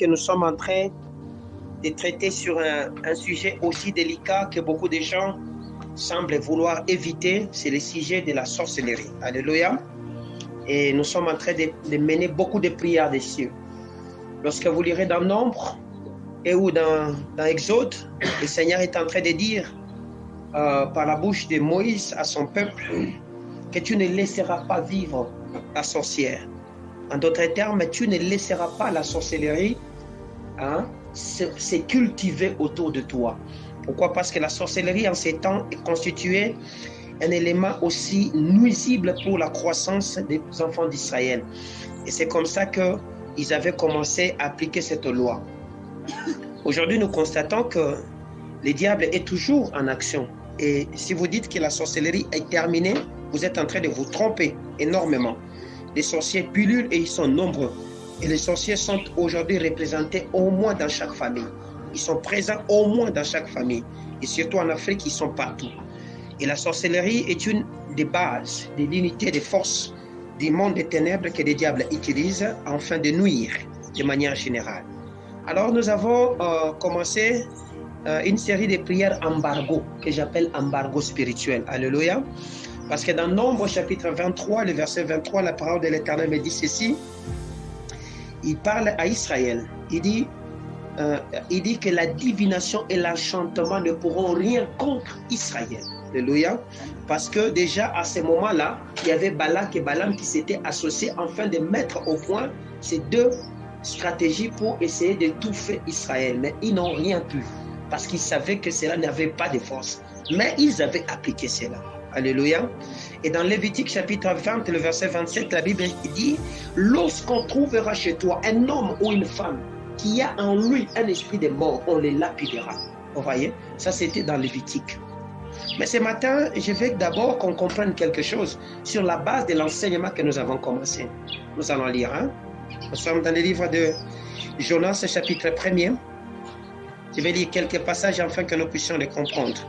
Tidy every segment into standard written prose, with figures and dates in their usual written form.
que nous sommes en train de traiter sur un sujet aussi délicat que beaucoup de gens semblent vouloir éviter, c'est le sujet de la sorcellerie. Alléluia. Et nous sommes en train de mener beaucoup de prières dessus. Lorsque vous lirez dans Nombre et ou dans Exode, le Seigneur est en train de dire par la bouche de Moïse à son peuple que tu ne laisseras pas vivre la sorcière. En d'autres termes, tu ne laisseras pas la sorcellerie se cultiver autour de toi. Pourquoi? Parce que la sorcellerie en ces temps est constituée un élément aussi nuisible pour la croissance des enfants d'Israël. Et c'est comme ça qu'ils avaient commencé à appliquer cette loi. Aujourd'hui, nous constatons que le diable est toujours en action. Et si vous dites que la sorcellerie est terminée, vous êtes en train de vous tromper énormément. Les sorciers pullulent et ils sont nombreux. Et les sorciers sont aujourd'hui représentés au moins dans chaque famille. Ils sont présents au moins dans chaque famille. Et surtout en Afrique, ils sont partout. Et la sorcellerie est une des bases de l'unité des forces du monde des ténèbres que les diables utilisent afin de nuire de manière générale. Alors nous avons commencé une série de prières embargo que j'appelle embargo spirituel. Alléluia. Parce que dans Nombre chapitre 23, le verset 23, la parole de l'Éternel me dit ceci. Il parle à Israël. Il dit que la divination et l'enchantement ne pourront rien contre Israël. Alléluia. Parce que déjà à ce moment-là, il y avait Balak et Balaam qui s'étaient associés afin de mettre au point ces deux stratégies pour essayer d'étouffer Israël. Mais ils n'ont rien pu parce qu'ils savaient que cela n'avait pas de force. Mais ils avaient appliqué cela. Alléluia. Et dans Lévitique chapitre 20, le verset 27, la Bible dit « Lorsqu'on trouvera chez toi un homme ou une femme qui a en lui un esprit de mort, on les lapidera. » Vous voyez, ça c'était dans Lévitique. Mais ce matin, je veux d'abord qu'on comprenne quelque chose sur la base de l'enseignement que nous avons commencé. Nous allons lire. Nous sommes dans le livre de Jonas, chapitre 1er. Je vais lire quelques passages afin que nous puissions les comprendre.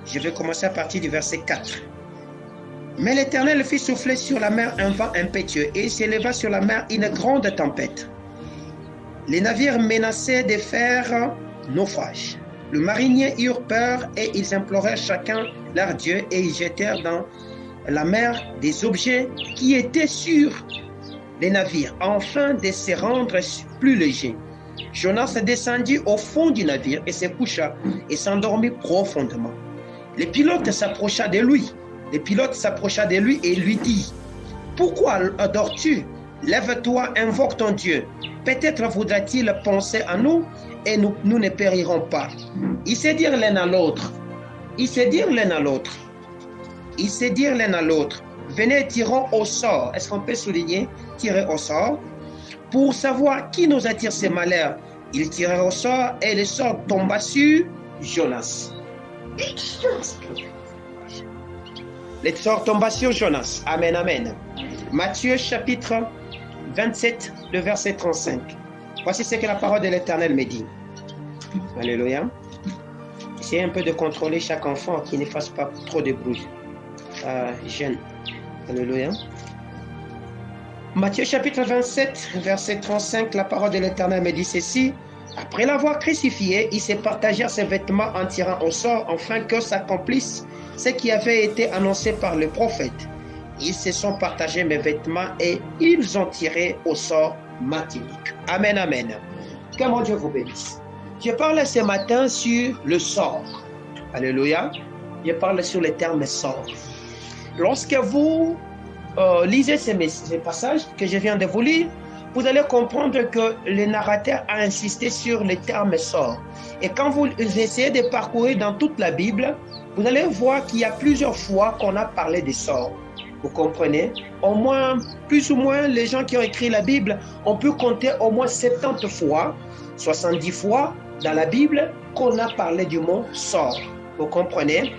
Je vais commencer à partir du verset 4. Mais l'Éternel fit souffler sur la mer un vent impétueux et il s'éleva sur la mer une grande tempête. Les navires menaçaient de faire naufrage. Les mariniers eurent peur et ils implorèrent chacun leur Dieu et ils jetèrent dans la mer des objets qui étaient sur les navires, afin de se rendre plus légers. Jonas descendit au fond du navire et se coucha et s'endormit profondément. Le pilote s'approcha de lui. Et lui dit « Pourquoi dors-tu? Lève-toi, invoque ton Dieu. Peut-être voudra-t-il penser à nous et nous ne périrons pas. » Ils se dirent l'un à l'autre. Venez, tirons au sort. Est-ce qu'on peut souligner tirer au sort? Pour savoir qui nous attire ces malheurs. Ils tirèrent au sort et le sort tomba sur Jonas. Le sort tomba sur Jonas. Amen, amen. Matthieu chapitre 27, le verset 35. Voici ce que la parole de l'Éternel me dit. Alléluia. Essayez un peu de contrôler chaque enfant qui ne fasse pas trop de bruit. Jeune. Alléluia. Matthieu chapitre 27, verset 35, la parole de l'Éternel me dit ceci. Après l'avoir crucifié, ils se partagèrent ses vêtements en tirant au sort, afin que s'accomplisse ce qui avait été annoncé par le prophète. Ils se sont partagés mes vêtements et ils ont tiré au sort ma tunique. Amen, amen. Que mon Dieu vous bénisse. Je parle ce matin sur le sort. Alléluia. Je parle sur le terme sort. Lorsque vous lisez ces passages que je viens de vous lire, vous allez comprendre que le narrateur a insisté sur le terme sort. Et quand vous essayez de parcourir dans toute la Bible, vous allez voir qu'il y a plusieurs fois qu'on a parlé de sort. Vous comprenez? Au moins, plus ou moins, les gens qui ont écrit la Bible, on peut compter au moins 70 fois, 70 fois dans la Bible qu'on a parlé du mot sort. Vous comprenez?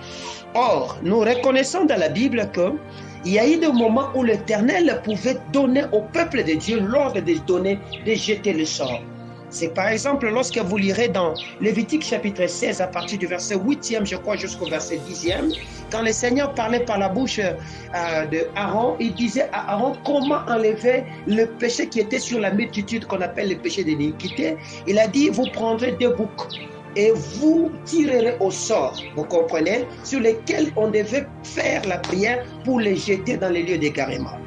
Or, nous reconnaissons dans la Bible qu'il y a eu des moments où l'Éternel pouvait donner au peuple de Dieu l'ordre de jeter le sort. C'est par exemple lorsque vous lirez dans Lévitique chapitre 16 à partir du verset 8e, je crois, jusqu'au verset 10e, quand le Seigneur parlait par la bouche de Aaron, il disait à Aaron comment enlever le péché qui était sur la multitude qu'on appelle le péché d'iniquité. Il a dit, vous prendrez 2 boucs et vous tirerez au sort, vous comprenez, sur lesquels on devait faire la prière pour les jeter dans les lieux d'égarement.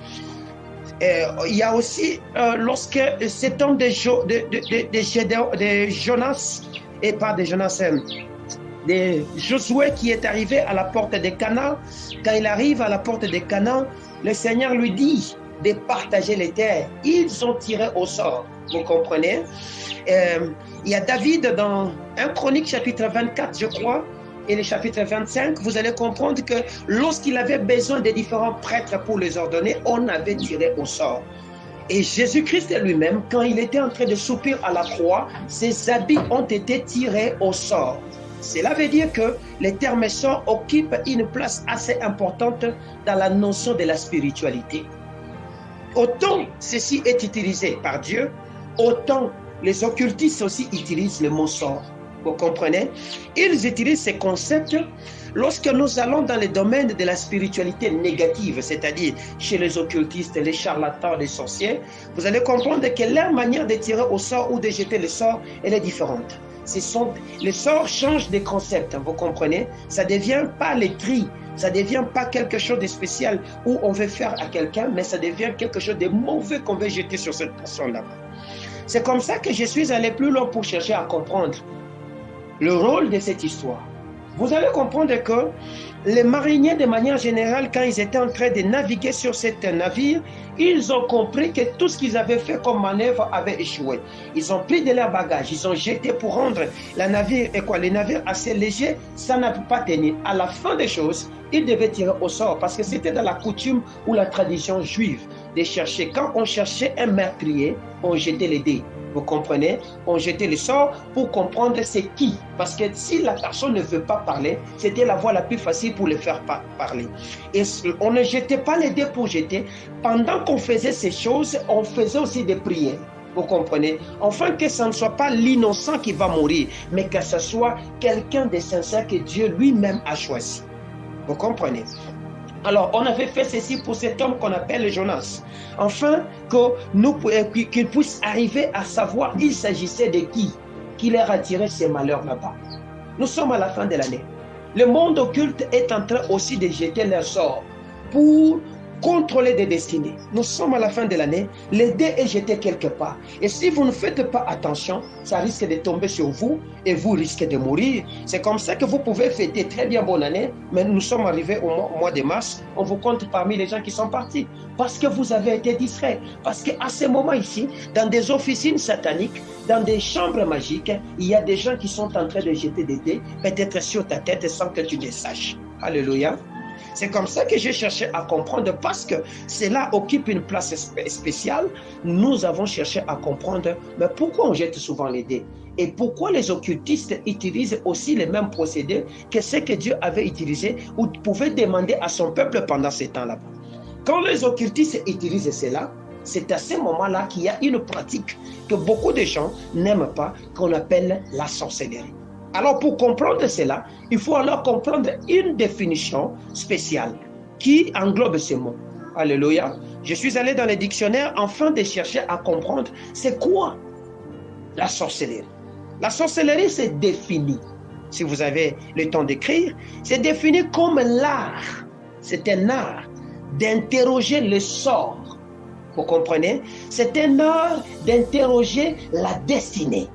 Il y a aussi lorsque cet homme de Jonas, et pas de Jonas, de Josué qui est arrivé à la porte de Canaan, quand il arrive à la porte de Canaan, le Seigneur lui dit de partager les terres. Ils ont tiré au sort, vous comprenez. Il y a David dans 1 Chronique chapitre 24, je crois, et le chapitre 25, vous allez comprendre que lorsqu'il avait besoin des différents prêtres pour les ordonner, on avait tiré au sort. Et Jésus-Christ lui-même, quand il était en train de soupir à la croix, ses habits ont été tirés au sort. Cela veut dire que les termes sort occupent une place assez importante dans la notion de la spiritualité. Autant ceci est utilisé par Dieu, autant les occultistes aussi utilisent le mot sort. Vous comprenez? Ils utilisent ces concepts lorsque nous allons dans les domaines de la spiritualité négative, c'est-à-dire chez les occultistes, les charlatans, les sorciers. Vous allez comprendre que leur manière de tirer au sort ou de jeter le sort, elle est différente. Les sorts changent de concept, vous comprenez? Ça ne devient pas les tris, ça ne devient pas quelque chose de spécial où on veut faire à quelqu'un, mais ça devient quelque chose de mauvais qu'on veut jeter sur cette personne-là. C'est comme ça que je suis allé plus loin pour chercher à comprendre le rôle de cette histoire. Vous allez comprendre que les mariniers, de manière générale, quand ils étaient en train de naviguer sur cet navire, ils ont compris que tout ce qu'ils avaient fait comme manœuvre avait échoué. Ils ont pris de leurs bagages, ils ont jeté pour rendre le navire assez léger, ça n'a pas tenu. À la fin des choses, ils devaient tirer au sort parce que c'était dans la coutume ou la tradition juive de chercher. Quand on cherchait un meurtrier, on jetait les dés. Vous comprenez? On jetait le sort pour comprendre c'est qui. Parce que si la personne ne veut pas parler, c'était la voie la plus facile pour le faire parler. Et on ne jetait pas les dés pour jeter. Pendant qu'on faisait ces choses, on faisait aussi des prières. Vous comprenez? Afin que ce ne soit pas l'innocent qui va mourir, mais que ce soit quelqu'un de sincère que Dieu lui-même a choisi. Vous comprenez? Alors, on avait fait ceci pour cet homme qu'on appelle Jonas, afin qu'il puisse arriver à savoir il s'agissait de qui leur a tiré ces malheurs là-bas. Nous sommes à la fin de l'année. Le monde occulte est en train aussi de jeter leur sort pour contrôler des destinées. Nous sommes à la fin de l'année, le dé est jeté quelque part. Et si vous ne faites pas attention, ça risque de tomber sur vous et vous risquez de mourir. C'est comme ça que vous pouvez fêter très bien bonne année, mais nous sommes arrivés au mois de mars, on vous compte parmi les gens qui sont partis. Parce que vous avez été distraits. Parce qu'à ce moment ici, dans des officines sataniques, dans des chambres magiques, il y a des gens qui sont en train de jeter des dés, peut-être sur ta tête sans que tu le saches. Alléluia. C'est comme ça que j'ai cherché à comprendre parce que cela occupe une place spéciale. Nous avons cherché à comprendre mais pourquoi on jette souvent les dés et pourquoi les occultistes utilisent aussi les mêmes procédés que ce que Dieu avait utilisé ou pouvait demander à son peuple pendant ces temps-là. Quand les occultistes utilisent cela, c'est à ce moment-là qu'il y a une pratique que beaucoup de gens n'aiment pas, qu'on appelle la sorcellerie. Alors pour comprendre cela, il faut alors comprendre une définition spéciale qui englobe ces mots. Alléluia. Je suis allé dans les dictionnaires afin de chercher à comprendre c'est quoi la sorcellerie. La sorcellerie c'est défini, si vous avez le temps d'écrire, c'est défini comme l'art, c'est un art d'interroger le sort. Vous comprenez? C'est un art d'interroger la destinée.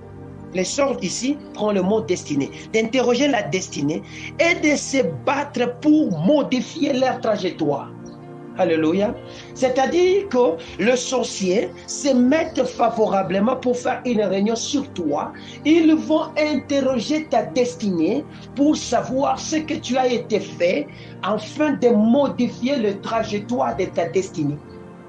Les sorts ici prend le mot destinée, d'interroger la destinée et de se battre pour modifier leur trajectoire. Alléluia. C'est-à-dire que le sorcier se met favorablement pour faire une réunion sur toi. Ils vont interroger ta destinée pour savoir ce que tu as été fait afin de modifier le trajectoire de ta destinée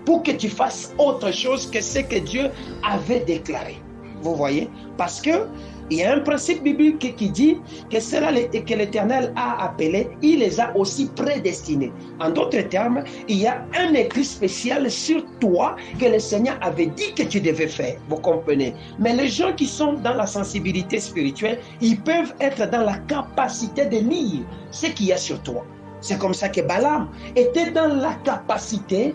pour que tu fasses autre chose que ce que Dieu avait déclaré. Vous voyez? Parce que il y a un principe biblique qui dit que cela que l'Éternel a appelé, il les a aussi prédestinés. En d'autres termes, il y a un écrit spécial sur toi que le Seigneur avait dit que tu devais faire. Vous comprenez? Mais les gens qui sont dans la sensibilité spirituelle, ils peuvent être dans la capacité de lire ce qu'il y a sur toi. C'est comme ça que Balaam était dans la capacité,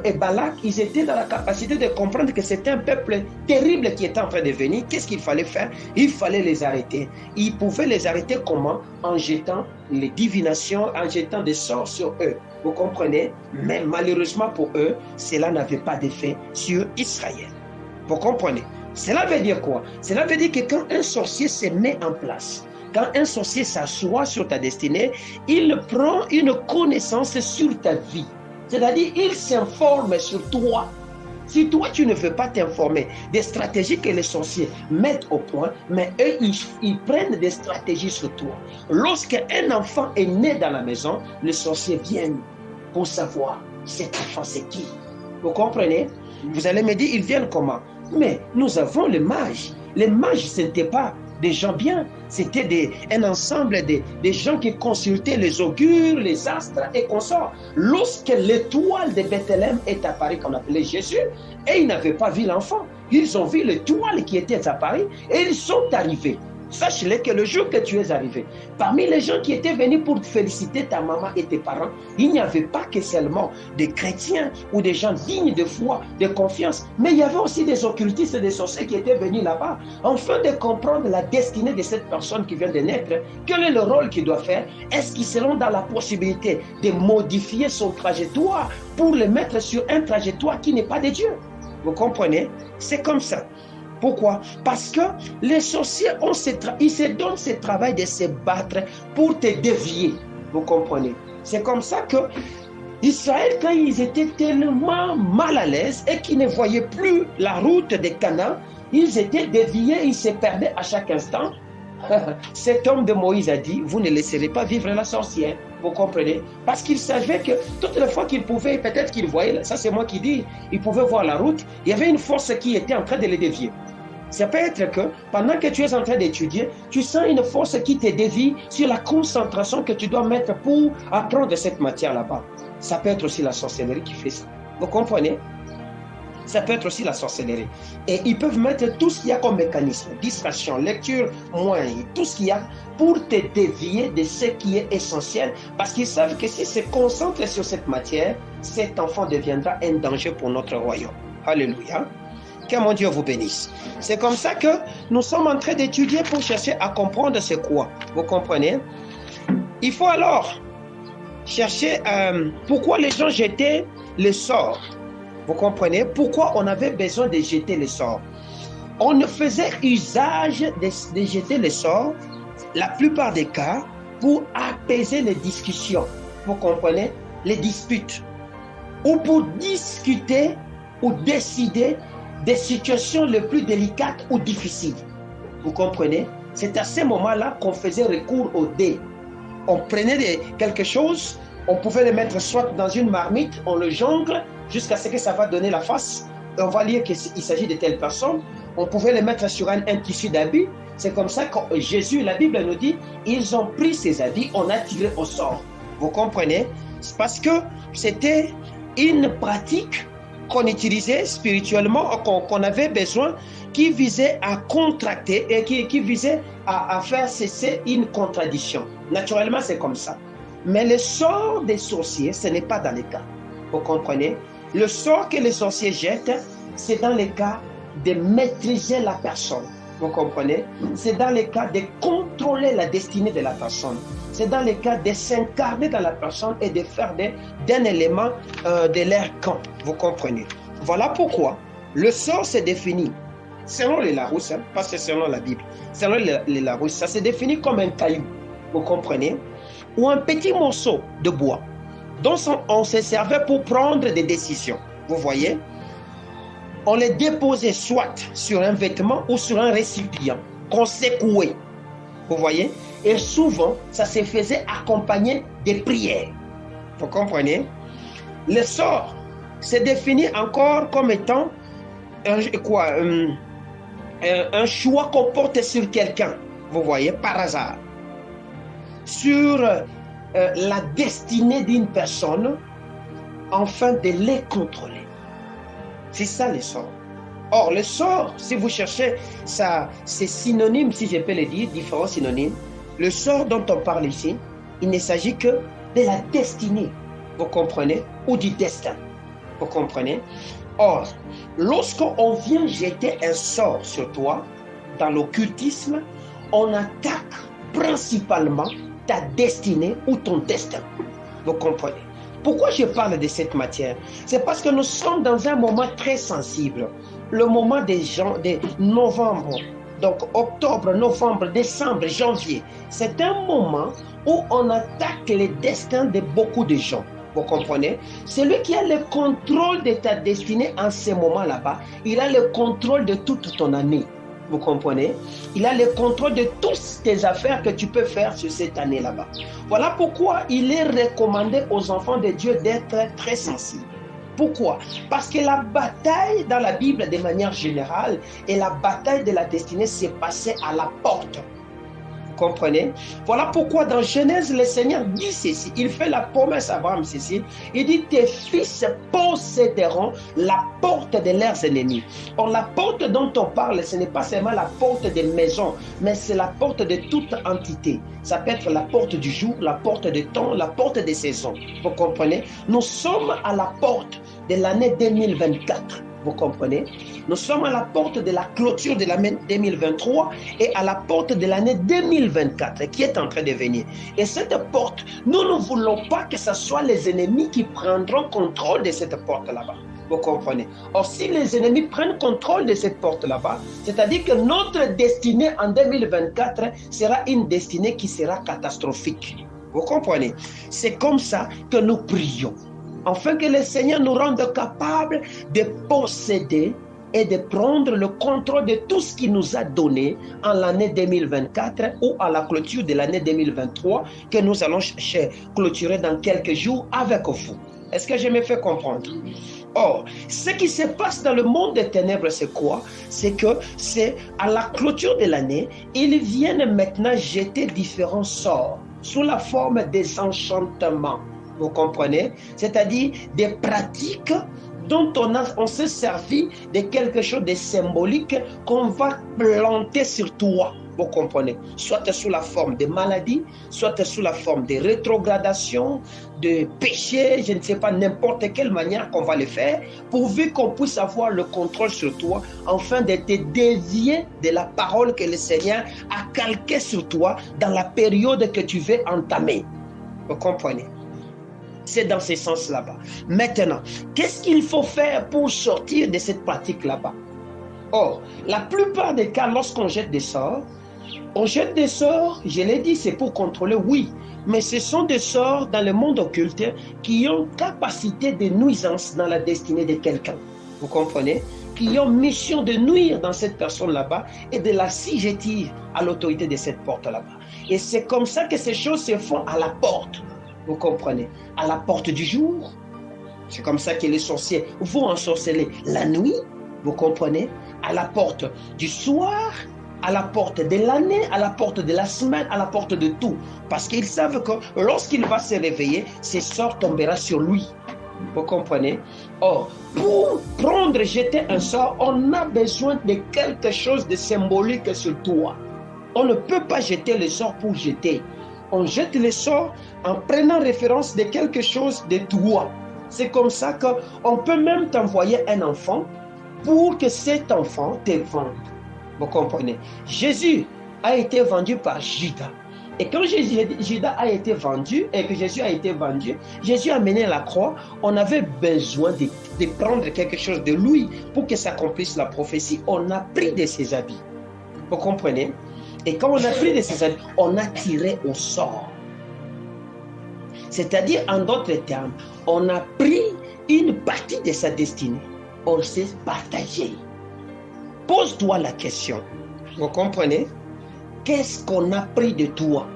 et Balak, ils étaient dans la capacité de comprendre que c'était un peuple terrible qui était en train de venir. Qu'est-ce qu'il fallait faire? Il fallait les arrêter. Ils pouvaient les arrêter comment? En jetant les divinations, en jetant des sorts sur eux. Vous comprenez? Mais malheureusement pour eux, cela n'avait pas d'effet sur Israël. Vous comprenez? Cela veut dire quoi? Cela veut dire que quand un sorcier se met en place, quand un sorcier s'assoit sur ta destinée, il prend une connaissance sur ta vie. C'est-à-dire, il s'informe sur toi. Si toi, tu ne veux pas t'informer des stratégies que les sorciers mettent au point, mais eux, ils prennent des stratégies sur toi. Lorsqu'un enfant est né dans la maison, les sorciers viennent pour savoir cet enfant, c'est qui. Vous comprenez? Vous allez me dire, ils viennent comment? Mais nous avons les mages. Les mages, ce n'était pas des gens bien, c'était un ensemble des gens qui consultaient les augures, les astres et consorts. Lorsque l'étoile de Bethléem est apparue, qu'on appelait Jésus, et ils n'avaient pas vu l'enfant, ils ont vu l'étoile qui était apparue et ils sont arrivés. Sache-le que le jour que tu es arrivé, parmi les gens qui étaient venus pour féliciter ta maman et tes parents, il n'y avait pas que seulement des chrétiens ou des gens dignes de foi, de confiance, mais il y avait aussi des occultistes et des sorciers qui étaient venus là-bas, afin de comprendre la destinée de cette personne qui vient de naître. Quel est le rôle qu'il doit faire? Est-ce qu'ils seront dans la possibilité de modifier son trajectoire pour le mettre sur un trajectoire qui n'est pas de Dieu? Vous comprenez? C'est comme ça. Pourquoi? Parce que les sorciers, ils se donnent ce travail de se battre pour te dévier. Vous comprenez? C'est comme ça que Israël, quand ils étaient tellement mal à l'aise et qu'ils ne voyaient plus la route de Canaan, ils étaient déviés, ils se perdaient à chaque instant. Cet homme de Moïse a dit, vous ne laisserez pas vivre la sorcière. Vous comprenez? Parce qu'il savait que toutes les fois qu'il pouvait, peut-être qu'il voyait, ça c'est moi qui dis, il pouvait voir la route, il y avait une force qui était en train de les dévier. Ça peut être que pendant que tu es en train d'étudier, tu sens une force qui te dévie sur la concentration que tu dois mettre pour apprendre cette matière là-bas. Ça peut être aussi la sorcellerie qui fait ça. Vous comprenez? Ça peut être aussi la sorcellerie. Et ils peuvent mettre tout ce qu'il y a comme mécanisme, distraction, lecture, moyen, tout ce qu'il y a pour te dévier de ce qui est essentiel, parce qu'ils savent que s'ils se concentrent sur cette matière, cet enfant deviendra un danger pour notre royaume. Alléluia. Que mon Dieu vous bénisse. C'est comme ça que nous sommes en train d'étudier pour chercher à comprendre c'est quoi. Vous comprenez? Il faut alors chercher pourquoi les gens jetaient les sorts. Vous comprenez? Pourquoi on avait besoin de jeter les sorts? On ne faisait usage de jeter les sorts, la plupart des cas, pour apaiser les discussions. Vous comprenez? Les disputes. Ou pour discuter ou décider des situations les plus délicates ou difficiles. Vous comprenez? C'est à ce moment-là qu'on faisait recours aux dés. On prenait quelque chose, on pouvait le mettre soit dans une marmite, on le jongle jusqu'à ce que ça va donner la face. Et on va lire qu'il s'agit de telle personne. On pouvait le mettre sur un tissu d'habit. C'est comme ça que Jésus, la Bible nous dit, ils ont pris ces habits, on a tiré au sort. Vous comprenez? C'est parce que c'était une pratique qu'on utilisait spirituellement, qu'on avait besoin, qui visait à contracter et qui visait à faire cesser une contradiction. Naturellement, c'est comme ça. Mais le sort des sorciers, ce n'est pas dans les cas. Vous comprenez? Le sort que les sorciers jettent, c'est dans les cas de maîtriser la personne. Vous comprenez? C'est dans le cas de contrôler la destinée de la personne. C'est dans le cas de s'incarner dans la personne et de faire d'un élément de leur camp. Vous comprenez? Voilà pourquoi le sort se définit, selon les Larousse, pas selon la Bible, selon les Larousse, ça se définit comme un caillou. Vous comprenez? Ou un petit morceau de bois dont on se servait pour prendre des décisions. Vous voyez? On les déposait soit sur un vêtement ou sur un récipient qu'on secouait. Vous voyez? Et souvent, ça se faisait accompagner des prières. Vous comprenez? Le sort se définit encore comme étant un choix qu'on porte sur quelqu'un, vous voyez, par hasard, sur la destinée d'une personne, afin de les contrôler. C'est ça le sort. Or, le sort, si vous cherchez, ça, c'est synonyme, si je peux le dire, différents synonymes. Le sort dont on parle ici, il ne s'agit que de la destinée, vous comprenez, ou du destin, vous comprenez. Or, lorsqu'on vient jeter un sort sur toi, dans l'occultisme, on attaque principalement ta destinée ou ton destin, vous comprenez. Pourquoi je parle de cette matière? C'est parce que nous sommes dans un moment très sensible, le moment de novembre, donc octobre, novembre, décembre, janvier. C'est un moment où on attaque les destins de beaucoup de gens. Vous comprenez? Celui qui a le contrôle de ta destinée en ce moment là-bas, il a le contrôle de toute ton année. Vous comprenez? Il a le contrôle de toutes tes affaires que tu peux faire sur cette année là-bas. Voilà pourquoi il est recommandé aux enfants de Dieu d'être très sensibles. Pourquoi? Parce que la bataille dans la Bible de manière générale et la bataille de la destinée s'est passée à la porte. Vous comprenez? Voilà pourquoi dans Genèse, le Seigneur dit ceci. Il fait la promesse à Abraham ceci. Il dit, tes fils posséderont la porte de leurs ennemis. Or, la porte dont on parle, ce n'est pas seulement la porte des maisons, mais c'est la porte de toute entité. Ça peut être la porte du jour, la porte du temps, la porte des saisons. Vous comprenez? Nous sommes à la porte de l'année 2024. Vous comprenez? Nous sommes à la porte de la clôture de l'année 2023 et à la porte de l'année 2024 qui est en train de venir. Et cette porte, nous ne voulons pas que ce soit les ennemis qui prendront contrôle de cette porte là-bas. Vous comprenez? Or, si les ennemis prennent contrôle de cette porte là-bas, c'est-à-dire que notre destinée en 2024 sera une destinée qui sera catastrophique. Vous comprenez? C'est comme ça que nous prions, afin que le Seigneur nous rende capables de posséder et de prendre le contrôle de tout ce qu'il nous a donné en l'année 2024 ou à la clôture de l'année 2023 que nous allons clôturer dans quelques jours avec vous. Est-ce que je me fais comprendre? Or, ce qui se passe dans le monde des ténèbres, c'est quoi? C'est que c'est à la clôture de l'année, ils viennent maintenant jeter différents sorts sous la forme des enchantements. Vous comprenez? C'est-à-dire des pratiques dont on s'est servi de quelque chose de symbolique qu'on va planter sur toi. Vous comprenez? Soit sous la forme de maladie, soit sous la forme de rétrogradation, de péché, je ne sais pas, n'importe quelle manière qu'on va le faire, pourvu qu'on puisse avoir le contrôle sur toi, afin de te dévier de la parole que le Seigneur a calquée sur toi dans la période que tu veux entamer. Vous comprenez? C'est dans ce sens là-bas. Maintenant, qu'est-ce qu'il faut faire pour sortir de cette pratique là-bas? Or, la plupart des cas, lorsqu'on jette des sorts, on jette des sorts, je l'ai dit, c'est pour contrôler, oui, mais ce sont des sorts dans le monde occulte qui ont capacité de nuisance dans la destinée de quelqu'un. Vous comprenez? Qui ont mission de nuire dans cette personne là-bas et de l'assujettir à l'autorité de cette porte là-bas. Et c'est comme ça que ces choses se font à la porte. Vous comprenez? À la porte du jour. C'est comme ça que les sorciers vont ensorceler la nuit. Vous comprenez? À la porte du soir, à la porte de l'année, à la porte de la semaine, à la porte de tout. Parce qu'ils savent que lorsqu'il va se réveiller, ce sort tombera sur lui. Vous comprenez? Or, pour prendre, jeter un sort, on a besoin de quelque chose de symbolique sur toi. On ne peut pas jeter le sort pour jeter. On jette le sort en prenant référence de quelque chose de toi. C'est comme ça qu'on peut même t'envoyer un enfant pour que cet enfant te vende. Vous comprenez? Jésus a été vendu par Judas. Et quand Judas a été vendu et que Jésus a été vendu, Jésus a mené à la croix, on avait besoin de prendre quelque chose de lui pour que s'accomplisse la prophétie. On a pris de ses habits. Vous comprenez? Et quand on a pris de ses habits, on a tiré au sort. C'est-à-dire, en d'autres termes, on a pris une partie de sa destinée. On s'est partagé. Pose-toi la question. Vous comprenez? Qu'est-ce qu'on a pris de toi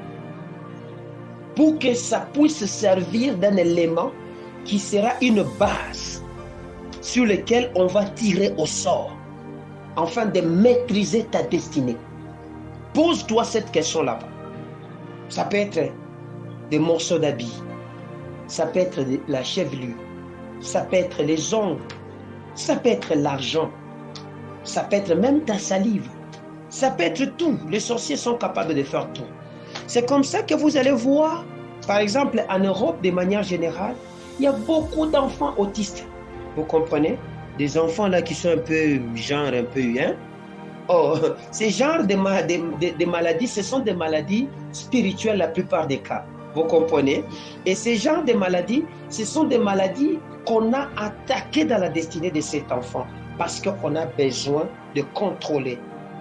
pour que ça puisse servir d'un élément qui sera une base sur lequel on va tirer au sort? afin de maîtriser ta destinée? Pose-toi cette question là-bas. Ça peut être des morceaux d'habits, ça peut être la chevelure, ça peut être les ongles, ça peut être l'argent, ça peut être même ta salive, ça peut être tout. Les sorciers sont capables de faire tout. C'est comme ça que vous allez voir, par exemple en Europe de manière générale, il y a beaucoup d'enfants autistes. Vous comprenez? Des enfants là qui sont un peu genre un peu Oh, ces genres de maladies, ce sont des maladies spirituelles la plupart des cas. Vous comprenez? Et ces genres de maladies, ce sont des maladies qu'on a attaquées dans la destinée de cet enfant parce qu'on a besoin de contrôler,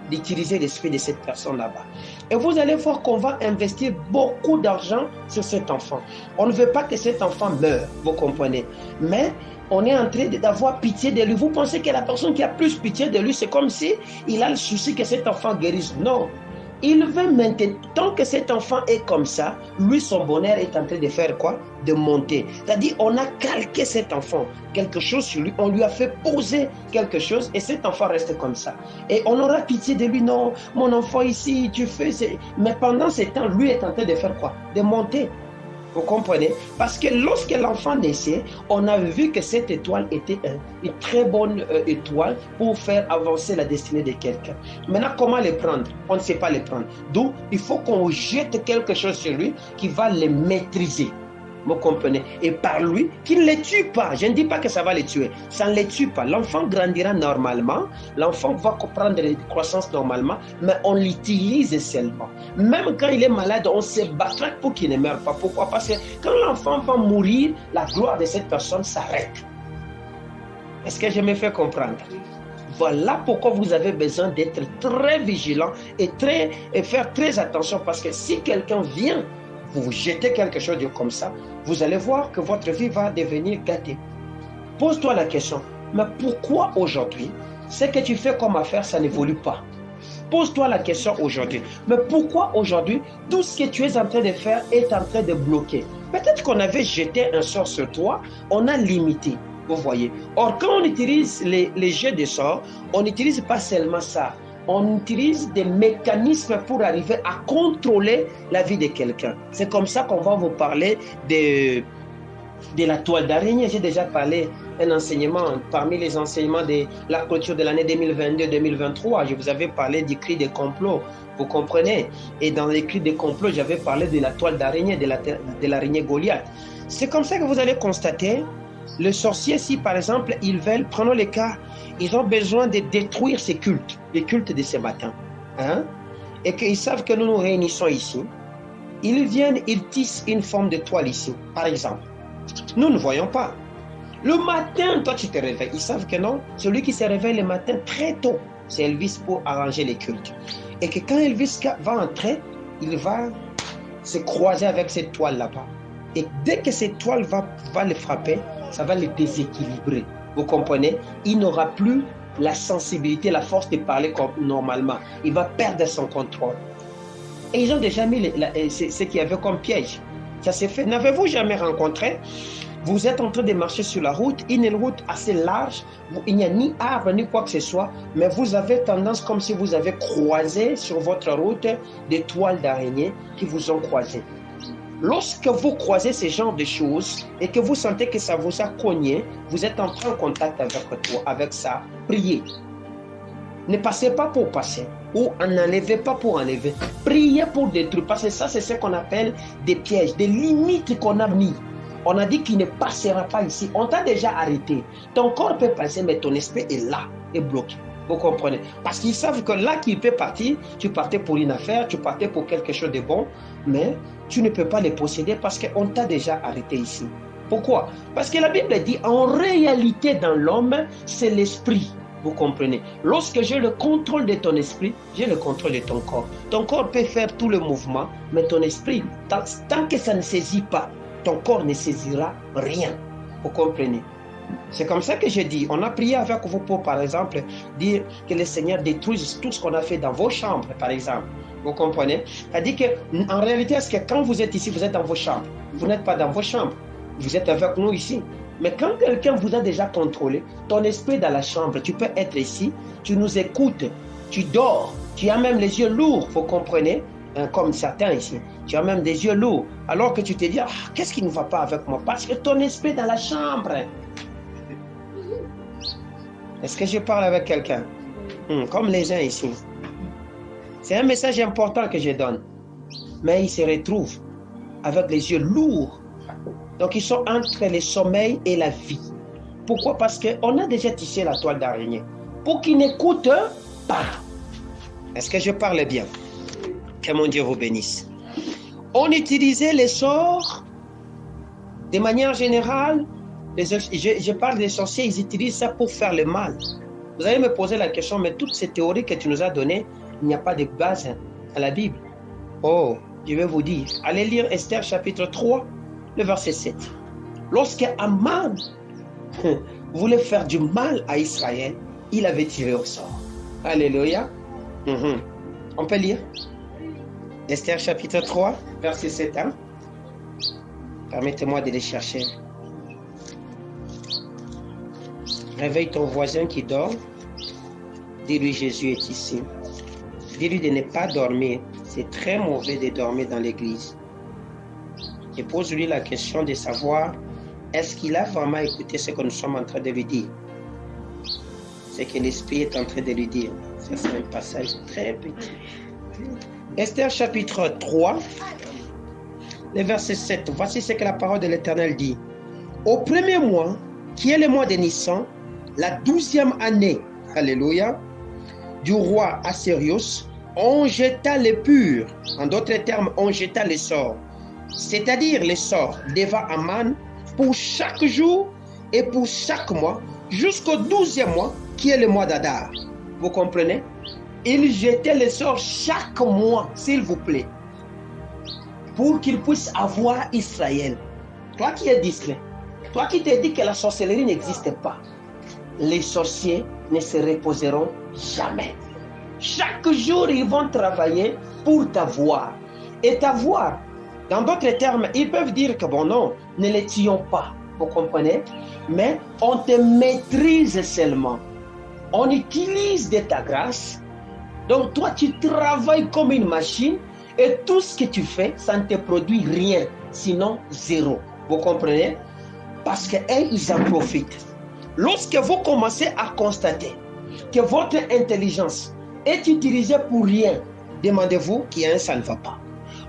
d'utiliser l'esprit de cette personne là-bas. Et vous allez voir qu'on va investir beaucoup d'argent sur cet enfant. On ne veut pas que cet enfant meure, vous comprenez? Mais on est en train d'avoir pitié de lui. Vous pensez que la personne qui a plus pitié de lui, c'est comme si il a le souci que cet enfant guérisse. Non. Il veut maintenant, tant que cet enfant est comme ça, lui, son bonheur est en train de faire quoi? De monter. C'est-à-dire, on a calqué cet enfant, quelque chose sur lui, on lui a fait poser quelque chose et cet enfant reste comme ça. Et on aura pitié de lui, non, mon enfant ici, tu fais... Mais pendant ce temps, lui est en train de faire quoi? De monter. Vous comprenez? Parce que lorsque l'enfant naissait, on a vu que cette étoile était une très bonne étoile pour faire avancer la destinée de quelqu'un. Maintenant, comment les prendre? On ne sait pas les prendre. Donc, il faut qu'on jette quelque chose sur lui qui va les maîtriser. Vous comprenez? Et par lui, qui ne les tue pas. Je ne dis pas que ça va les tuer. Ça ne les tue pas. L'enfant grandira normalement. L'enfant va prendre une croissance normalement. Mais on l'utilise seulement. Même quand il est malade, on se battra pour qu'il ne meure pas. Pourquoi? Parce que quand l'enfant va mourir, la gloire de cette personne s'arrête. Est-ce que je me fais comprendre? Voilà pourquoi vous avez besoin d'être très vigilant et faire très attention. Parce que si quelqu'un vient vous jetez quelque chose de comme ça, vous allez voir que votre vie va devenir gâtée. Pose-toi la question, mais pourquoi aujourd'hui, ce que tu fais comme affaire, ça n'évolue pas? Pose-toi la question aujourd'hui, mais pourquoi aujourd'hui, tout ce que tu es en train de faire est en train de bloquer? Peut-être qu'on avait jeté un sort sur toi, on a limité, vous voyez. Or, quand on utilise les jeux de sorts, on n'utilise pas seulement ça. On utilise des mécanismes pour arriver à contrôler la vie de quelqu'un. C'est comme ça qu'on va vous parler de la toile d'araignée. J'ai déjà parlé d'un enseignement, parmi les enseignements de la clôture de l'année 2022-2023. Je vous avais parlé du cri des complots, vous comprenez? Et dans les cris des complots, j'avais parlé de la toile d'araignée, de l'araignée Goliath. C'est comme ça que vous allez constater, le sorcier, si par exemple, ils veulent, prenons les cas, ils ont besoin de détruire ces cultes, les cultes de ce matin, et qu'ils savent que nous nous réunissons ici, ils viennent, ils tissent une forme de toile ici, par exemple. Nous ne voyons pas. Le matin, toi tu te réveilles, ils savent que non, celui qui se réveille le matin très tôt, c'est Elvis pour arranger les cultes. Et que quand Elvis va entrer, il va se croiser avec cette toile là-bas. Et dès que cette toile va le frapper, ça va le déséquilibrer. Vous comprenez? Il n'aura plus la sensibilité, la force de parler comme normalement. Il va perdre son contrôle. Et ils ont déjà mis ce qu'il y avait comme piège. Ça s'est fait. N'avez-vous jamais rencontré? Vous êtes en train de marcher sur la route, une route assez large, il n'y a ni arbre ni quoi que ce soit, mais vous avez tendance comme si vous avez croisé sur votre route des toiles d'araignée qui vous ont croisé. Lorsque vous croisez ce genre de choses et que vous sentez que ça vous a cogné, vous êtes entré en contact avec ça, priez. Ne passez pas pour passer ou n'enlevez pas pour enlever. Priez pour détruire, parce que ça c'est ce qu'on appelle des pièges, des limites qu'on a mis. On a dit qu'il ne passera pas ici. On t'a déjà arrêté. Ton corps peut passer, mais ton esprit est là, est bloqué. Vous comprenez? Parce qu'ils savent que là qu'il peut partir, tu partais pour une affaire, tu partais pour quelque chose de bon, mais tu ne peux pas les posséder parce qu'on t'a déjà arrêté ici. Pourquoi? Parce que la Bible dit, en réalité dans l'homme, c'est l'esprit. Vous comprenez? Lorsque j'ai le contrôle de ton esprit, j'ai le contrôle de ton corps. Ton corps peut faire tout le mouvement, mais ton esprit, tant que ça ne saisit pas, ton corps ne saisira rien. Vous comprenez? C'est comme ça que j'ai dit, on a prié avec vous pour, par exemple, dire que le Seigneur détruise tout ce qu'on a fait dans vos chambres, par exemple. Vous comprenez? C'est-à-dire qu'en réalité, est-ce que quand vous êtes ici, vous êtes dans vos chambres? Vous n'êtes pas dans vos chambres. Vous êtes avec nous ici. Mais quand quelqu'un vous a déjà contrôlé, ton esprit dans la chambre, tu peux être ici, tu nous écoutes, tu dors, tu as même les yeux lourds, vous comprenez, comme certains ici. Tu as même des yeux lourds, alors que tu te dis, qu'est-ce qui ne va pas avec moi? Parce que ton esprit est dans la chambre. Est-ce que je parle avec quelqu'un? Comme les gens ici. C'est un message important que je donne. Mais ils se retrouvent avec les yeux lourds. Donc, ils sont entre le sommeil et la vie. Pourquoi? Parce qu'on a déjà tissé la toile d'araignée. Pour qu'ils n'écoutent pas. Est-ce que je parle bien? Que mon Dieu vous bénisse. On utilisait les sorts de manière générale. Je parle des sorciers, ils utilisent ça pour faire le mal. Vous allez me poser la question, mais toutes ces théories que tu nous as données, il n'y a pas de base à la Bible. Oh, je vais vous dire. Allez lire Esther chapitre 3, le verset 7. Lorsque Aman voulait faire du mal à Israël, il avait tiré au sort. Alléluia. On peut lire Esther chapitre 3, verset 7. Permettez-moi de les chercher. Réveille ton voisin qui dort. Dis-lui, Jésus est ici. Dis-lui de ne pas dormir. C'est très mauvais de dormir dans l'église. Et pose-lui la question de savoir, est-ce qu'il a vraiment écouté ce que nous sommes en train de lui dire? Ce que l'Esprit est en train de lui dire. Ça, c'est un passage très petit. Esther chapitre 3, le verset 7. Voici ce que la parole de l'Éternel dit. Au premier mois, qui est le mois de Nissan, la 12e année, alléluia, du roi Assérius, on jeta les purs. En d'autres termes, on jeta les sorts. C'est-à-dire les sorts devant Aman pour chaque jour et pour chaque mois, jusqu'au 12e mois, qui est le mois d'Adar. Vous comprenez? Il jetait les sorts chaque mois, s'il vous plaît, pour qu'il puisse avoir Israël. Toi qui es discret, toi qui te dis que la sorcellerie n'existe pas, les sorciers ne se reposeront jamais. Chaque jour, ils vont travailler pour t'avoir. Et t'avoir, dans d'autres termes, ils peuvent dire que bon non, ne les tuons pas, vous comprenez? Mais on te maîtrise seulement. On utilise de ta grâce. Donc toi, tu travailles comme une machine et tout ce que tu fais, ça ne te produit rien, sinon zéro. Vous comprenez? Parce qu'eux, ils en profitent. Lorsque vous commencez à constater que votre intelligence est utilisée pour rien, demandez-vous qu'il y a un ça ne va pas.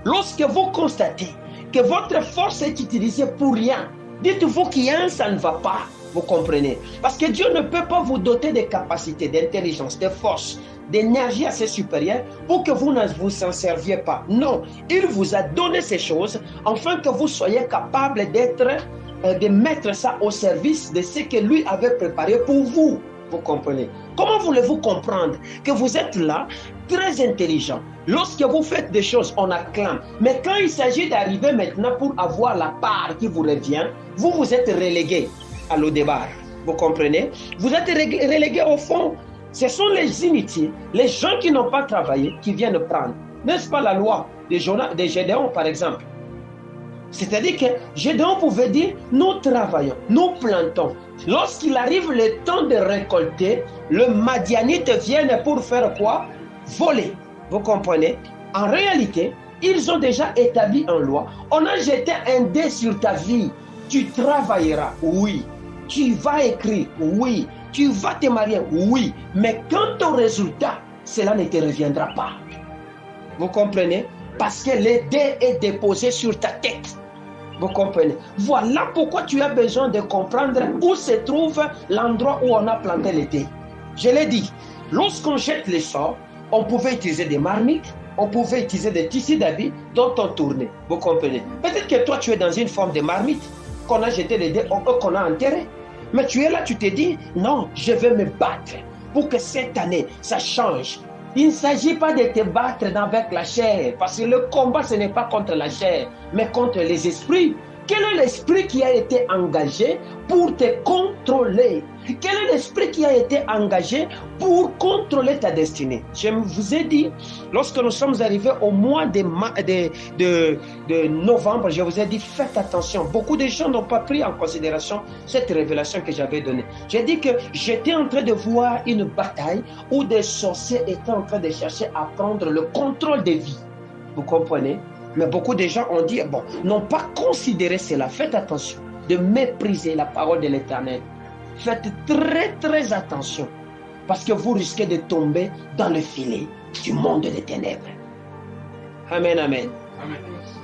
Lorsque vous constatez que votre force est utilisée pour rien, dites-vous qu'il y a un ça ne va pas. Vous comprenez? Parce que Dieu ne peut pas vous doter de capacités, d'intelligence, de force, d'énergie assez supérieure pour que vous ne vous en serviez pas. Non, il vous a donné ces choses afin que vous soyez capable de mettre ça au service de ce que lui avait préparé pour vous. Vous comprenez? Comment voulez-vous comprendre que vous êtes là, très intelligent? Lorsque vous faites des choses, on acclame. Mais quand il s'agit d'arriver maintenant pour avoir la part qui vous revient, vous êtes relégué à l'eau débarre. Vous comprenez? Vous êtes relégué au fond. Ce sont les inutiles, les gens qui n'ont pas travaillé, qui viennent prendre. N'est-ce pas la loi de Gédéon, par exemple? C'est-à-dire que Gédéon pouvait dire, nous travaillons, nous plantons. Lorsqu'il arrive le temps de récolter, le Madianite vient pour faire quoi? Voler. Vous comprenez? En réalité, ils ont déjà établi une loi. On a jeté un dé sur ta vie. Tu travailleras, oui. Tu vas écrire, oui. Tu vas te marier, oui. Mais quant au résultat, cela ne te reviendra pas. Vous comprenez? Parce que le dé est déposé sur ta tête. Vous comprenez? Voilà pourquoi tu as besoin de comprendre où se trouve l'endroit où on a planté le dé. Je l'ai dit, lorsqu'on jette les sorts, on pouvait utiliser des marmites, on pouvait utiliser des tissus d'habits dont on tournait. Vous comprenez? Peut-être que toi, tu es dans une forme de marmite, qu'on a jeté les dés, qu'on a enterré. Mais tu es là, tu te dis, non, je vais me battre pour que cette année, ça change. Il ne s'agit pas de te battre avec la chair, parce que le combat, ce n'est pas contre la chair, mais contre les esprits. Quel est l'esprit qui a été engagé pour te contrôler? Quel est l'esprit qui a été engagé pour contrôler ta destinée? Je vous ai dit, lorsque nous sommes arrivés au mois de novembre, je vous ai dit, faites attention. Beaucoup de gens n'ont pas pris en considération cette révélation que j'avais donnée. J'ai dit que j'étais en train de voir une bataille où des sorciers étaient en train de chercher à prendre le contrôle des vies. Vous comprenez? Mais beaucoup de gens ont dit, bon, n'ont pas considéré cela. Faites attention de mépriser la parole de l'Éternel. Faites très très attention parce que vous risquez de tomber dans le filet du monde des ténèbres. Amen, amen. Amen.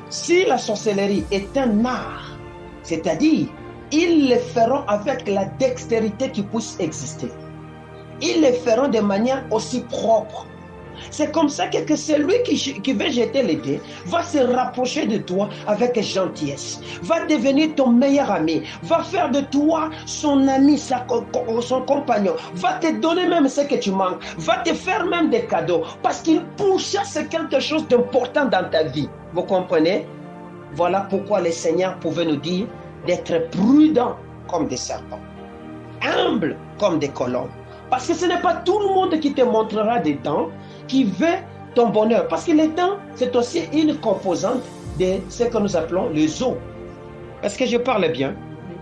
Si la sorcellerie est un art, c'est-à-dire, ils le feront avec la dextérité qui puisse exister. Ils le feront de manière aussi propre. C'est comme ça que celui qui veut jeter les dés va se rapprocher de toi avec gentillesse, va devenir ton meilleur ami, va faire de toi son ami, son compagnon, va te donner même ce que tu manques, va te faire même des cadeaux, parce qu'il pourchasse quelque chose d'important dans ta vie. Vous comprenez? Voilà pourquoi le Seigneur pouvait nous dire d'être prudents comme des serpents, humbles comme des colombes. Parce que ce n'est pas tout le monde qui te montrera des dents, qui veut ton bonheur. Parce que les dents, c'est aussi une composante de ce que nous appelons les os. Est-ce que je parle bien?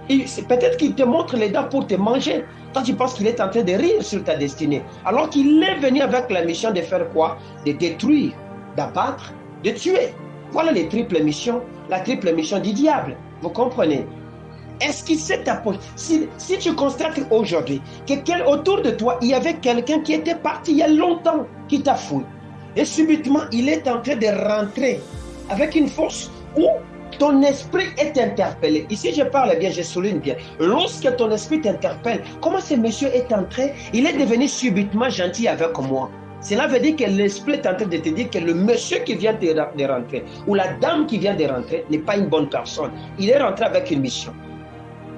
Peut-être qu'il te montre les dents pour te manger. Toi, tu penses qu'il est en train de rire sur ta destinée. Alors qu'il est venu avec la mission de faire quoi? De détruire, d'abattre, de tuer. Voilà les triples missions, la triple mission du diable. Vous comprenez? Est-ce qu'il s'est approché? Si tu constates aujourd'hui que autour de toi, il y avait quelqu'un qui était parti il y a longtemps, qui t'a fouillé, et subitement, il est en train de rentrer avec une force où ton esprit est interpellé. Ici, je parle bien, je souligne bien. Lorsque ton esprit t'interpelle, comment ce monsieur est entré? Il est devenu subitement gentil avec moi. Cela veut dire que l'esprit est en train de te dire que le monsieur qui vient de rentrer, ou la dame qui vient de rentrer, n'est pas une bonne personne. Il est rentré avec une mission.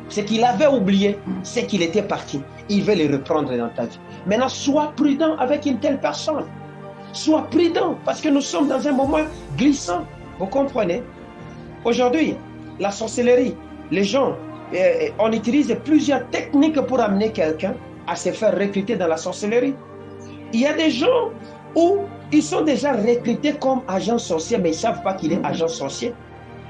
Ce qu'il avait oublié, c'est qu'il était parti. Il veut le reprendre dans ta vie. Maintenant, sois prudent avec une telle personne. Sois prudent, parce que nous sommes dans un moment glissant. Vous comprenez? Aujourd'hui, la sorcellerie, les gens, on utilise plusieurs techniques pour amener quelqu'un à se faire recruter dans la sorcellerie. Il y a des gens où ils sont déjà recrutés comme agents sorciers, mais ils ne savent pas qu'il est agent sorcier.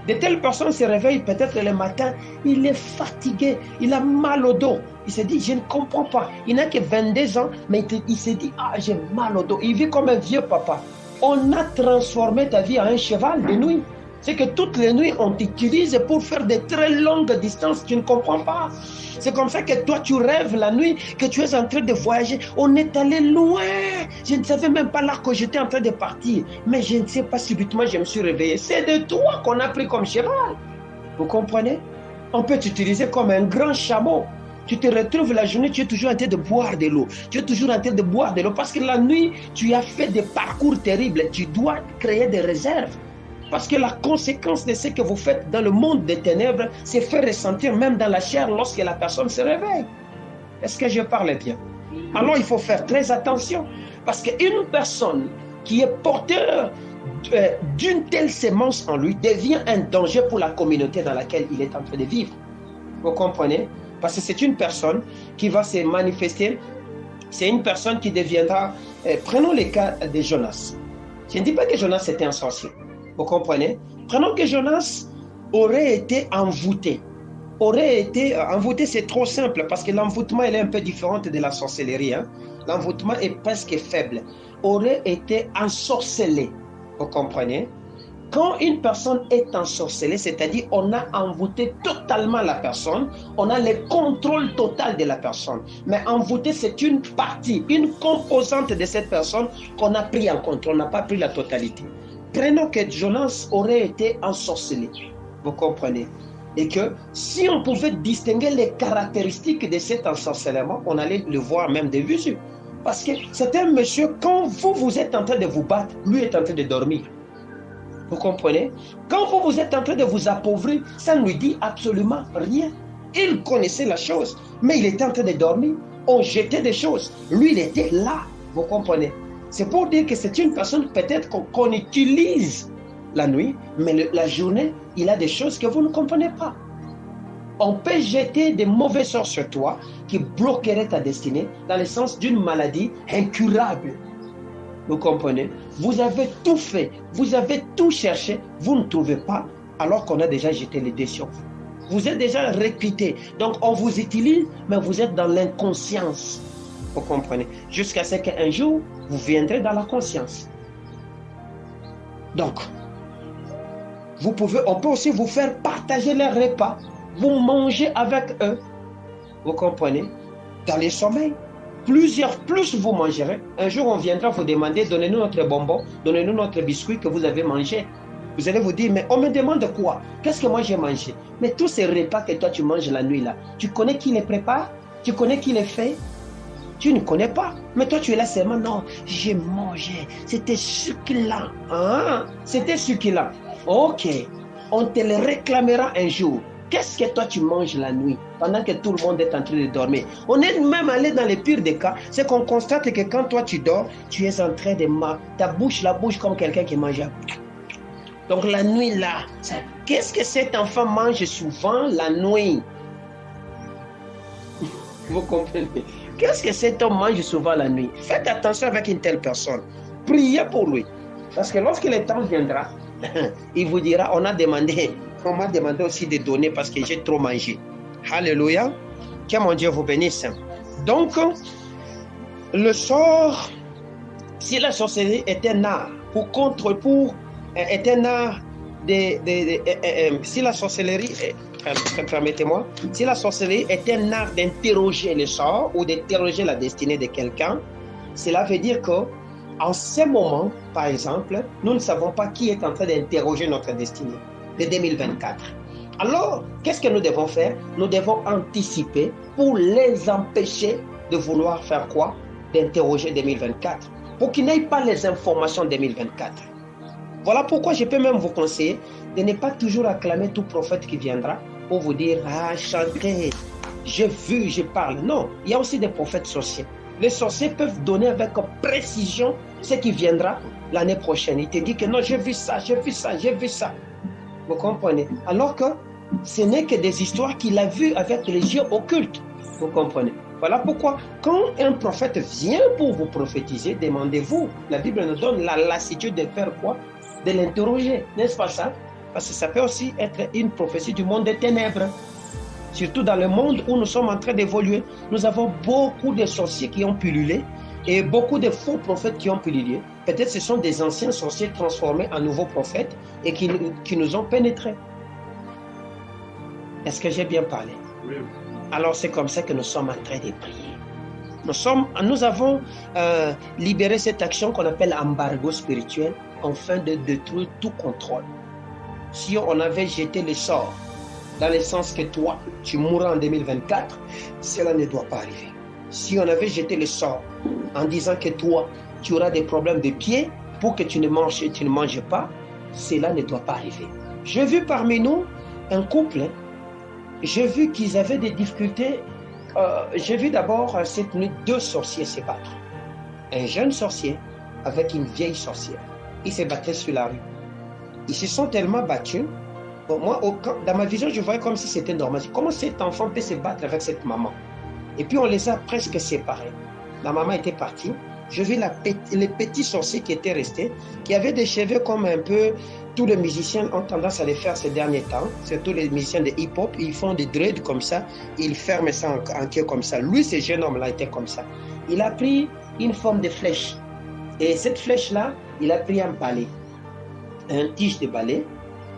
De telles personnes se réveillent peut-être le matin, il est fatigué, il a mal au dos. Il se dit, je ne comprends pas. Il n'a que 22 ans, mais il se dit, ah, j'ai mal au dos. Il vit comme un vieux papa. On a transformé ta vie en un cheval de nuit. C'est que toutes les nuits, on t'utilise pour faire de très longues distances. Tu ne comprends pas. C'est comme ça que toi, tu rêves la nuit, que tu es en train de voyager. On est allé loin. Je ne savais même pas là que j'étais en train de partir. Mais je ne sais pas, subitement, je me suis réveillé. C'est de toi qu'on a pris comme cheval. Vous comprenez? On peut t'utiliser comme un grand chameau. Tu te retrouves la journée, tu es toujours en train de boire de l'eau. Tu es toujours en train de boire de l'eau parce que la nuit, tu as fait des parcours terribles. Tu dois créer des réserves. Parce que la conséquence de ce que vous faites dans le monde des ténèbres, c'est fait ressentir même dans la chair lorsque la personne se réveille. Est-ce que je parle bien? Alors il faut faire très attention. Parce qu'une personne qui est porteur d'une telle sémence en lui devient un danger pour la communauté dans laquelle il est en train de vivre. Vous comprenez? Parce que c'est une personne qui va se manifester. C'est une personne qui deviendra... prenons le cas de Jonas. Je ne dis pas que Jonas était un sorcier. Vous comprenez? Prenons que Jonas aurait été envoûté. Envoûté, c'est trop simple parce que l'envoûtement est un peu différent de la sorcellerie. Hein? L'envoûtement est presque faible. Aurait été ensorcelé. Vous comprenez? Quand une personne est ensorcelée, c'est-à-dire on a envoûté totalement la personne, on a le contrôle total de la personne. Mais envoûté, c'est une partie, une composante de cette personne qu'on a pris en compte. On n'a pas pris la totalité. Prenons que Jonas aurait été ensorcelé. Vous comprenez? Et que si on pouvait distinguer les caractéristiques de cet ensorcellement, on allait le voir même de visu. Parce que c'est un monsieur, quand vous êtes en train de vous battre, lui est en train de dormir. Vous comprenez? Quand vous êtes en train de vous appauvrir, ça ne lui dit absolument rien. Il connaissait la chose, mais il était en train de dormir. On jetait des choses. Lui, il était là. Vous comprenez? C'est pour dire que c'est une personne peut-être qu'on utilise la nuit, mais la journée, il a des choses que vous ne comprenez pas. On peut jeter des mauvais sorts sur toi qui bloqueraient ta destinée dans le sens d'une maladie incurable. Vous comprenez? Vous avez tout fait, vous avez tout cherché, vous ne trouvez pas, alors qu'on a déjà jeté les dés sur vous. Vous êtes déjà réputé. Donc, on vous utilise, mais vous êtes dans l'inconscience. Vous comprenez? Jusqu'à ce qu'un jour, vous viendrez dans la conscience. Donc, on peut aussi vous faire partager les repas. Vous mangez avec eux. Vous comprenez? Dans les sommeils. Plus vous mangerez, un jour on viendra vous demander, donnez-nous notre bonbon, donnez-nous notre biscuit que vous avez mangé. Vous allez vous dire, mais on me demande quoi? Qu'est-ce que moi j'ai mangé? Mais tous ces repas que toi tu manges la nuit là, tu connais qui les prépare? Tu connais qui les fait? Tu ne connais pas. Mais toi tu es là seulement, non, j'ai mangé, c'était succulent. Hein? C'était succulent. Ok, on te le réclamera un jour. Qu'est-ce que toi tu manges la nuit pendant que tout le monde est en train de dormir? On est même allé dans les pires des cas, c'est qu'on constate que quand toi tu dors, tu es en train de ta bouche comme quelqu'un qui mange. Donc la nuit là, qu'est-ce que cet enfant mange souvent la nuit? Vous comprenez? Qu'est-ce que cet homme mange souvent la nuit? Faites attention avec une telle personne. Priez pour lui. Parce que lorsque le temps viendra, il vous dira, on m'a demandé aussi de donner parce que j'ai trop mangé. Alléluia. Que mon Dieu vous bénisse. Donc, le sort, si la sorcellerie est un art est un art si la sorcellerie permettez-moi, si la sorcellerie est un art d'interroger le sort ou d'interroger la destinée de quelqu'un, cela veut dire que en ce moment, par exemple, nous ne savons pas qui est en train d'interroger notre destinée de 2024. Alors, qu'est-ce que nous devons faire? Nous devons anticiper pour les empêcher de vouloir faire quoi? D'interroger 2024, pour qu'ils n'aient pas les informations 2024. Voilà pourquoi je peux même vous conseiller de ne pas toujours acclamer tout prophète qui viendra pour vous dire, ah, chantez, j'ai vu, je parle. Non, il y a aussi des prophètes sorciers. Les sorciers peuvent donner avec précision ce qui viendra l'année prochaine. Il te dit que non, j'ai vu ça, j'ai vu ça, j'ai vu ça. Vous comprenez? Alors que ce n'est que des histoires qu'il a vues avec les yeux occultes. Vous comprenez? Voilà pourquoi, quand un prophète vient pour vous prophétiser, demandez-vous. La Bible nous donne la lassitude de faire quoi? De l'interroger, n'est-ce pas ça? Parce que ça peut aussi être une prophétie du monde des ténèbres. Surtout dans le monde où nous sommes en train d'évoluer, nous avons beaucoup de sorciers qui ont pullulé et beaucoup de faux prophètes qui ont pullulé. Peut-être ce sont des anciens sorciers transformés en nouveaux prophètes et qui nous ont pénétrés. Est-ce que j'ai bien parlé? Oui. Alors c'est comme ça que nous sommes en train de prier. Nous avons libéré cette action qu'on appelle embargo spirituel afin de détruire tout contrôle. Si on avait jeté le sort dans le sens que toi, tu mourras en 2024, cela ne doit pas arriver. Si on avait jeté le sort en disant que toi, tu auras des problèmes de pied pour que tu ne manges pas, cela ne doit pas arriver. J'ai vu parmi nous un couple, j'ai vu qu'ils avaient des difficultés. J'ai vu d'abord cette nuit 2 sorciers se battre. Un jeune sorcier avec une vieille sorcière. Ils se battaient sur la rue. Ils se sont tellement battus. Bon, moi, dans ma vision, je voyais comme si c'était normal. Comment cet enfant peut se battre avec cette maman? Et puis on les a presque séparés. La maman était partie. Je vis les petits sorciers qui étaient restés, qui avaient des cheveux comme un peu... Tous les musiciens ont tendance à les faire ces derniers temps, surtout les musiciens de hip-hop, ils font des dreads comme ça, ils ferment ça en queue comme ça. Lui, ce jeune homme-là était comme ça. Il a pris une forme de flèche. Et cette flèche-là, il a pris un balai, un tige de balai.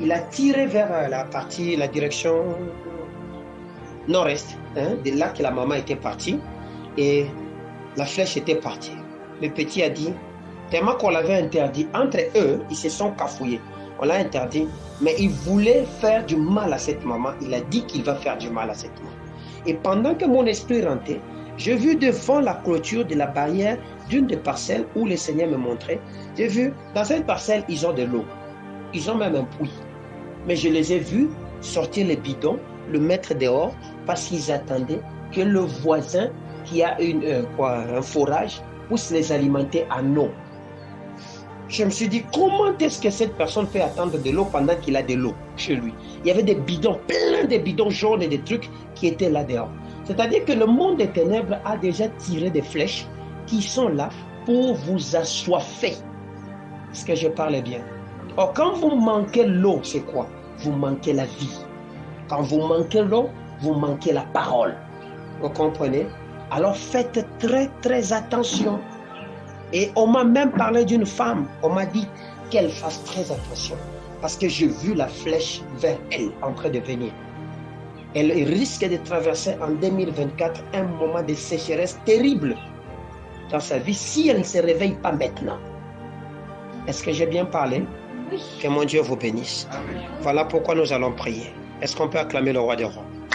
Il a tiré vers la direction nord-est, de là que la maman était partie. Et la flèche était partie. Le petit a dit, tellement qu'on l'avait interdit, entre eux, ils se sont cafouillés. On l'a interdit, mais il voulait faire du mal à cette maman. Il a dit qu'il va faire du mal à cette maman. Et pendant que mon esprit rentrait, j'ai vu devant la clôture de la barrière d'une des parcelles où le Seigneur me montrait, j'ai vu, dans cette parcelle, ils ont de l'eau. Ils ont même un puits. Mais je les ai vus sortir les bidons, le mettre dehors, parce qu'ils attendaient que le voisin qui a un forage puisse les alimenter en eau. Je me suis dit, comment est-ce que cette personne peut attendre de l'eau pendant qu'il a de l'eau chez lui? Il y avait des bidons, plein de bidons jaunes et des trucs qui étaient là dehors. C'est-à-dire que le monde des ténèbres a déjà tiré des flèches qui sont là pour vous assoiffer. Est-ce que je parle bien? Or, quand vous manquez l'eau, c'est quoi? Vous manquez la vie. Quand vous manquez l'eau, vous manquez la parole. Vous comprenez? Alors faites très très attention. Et on m'a même parlé d'une femme. On m'a dit qu'elle fasse très attention. Parce que j'ai vu la flèche vers elle en train de venir. Elle risque de traverser en 2024 un moment de sécheresse terrible dans sa vie si elle ne se réveille pas maintenant. Est-ce que j'ai bien parlé? Oui. Que mon Dieu vous bénisse. Amen. Voilà pourquoi nous allons prier. Est-ce qu'on peut acclamer le roi des rois?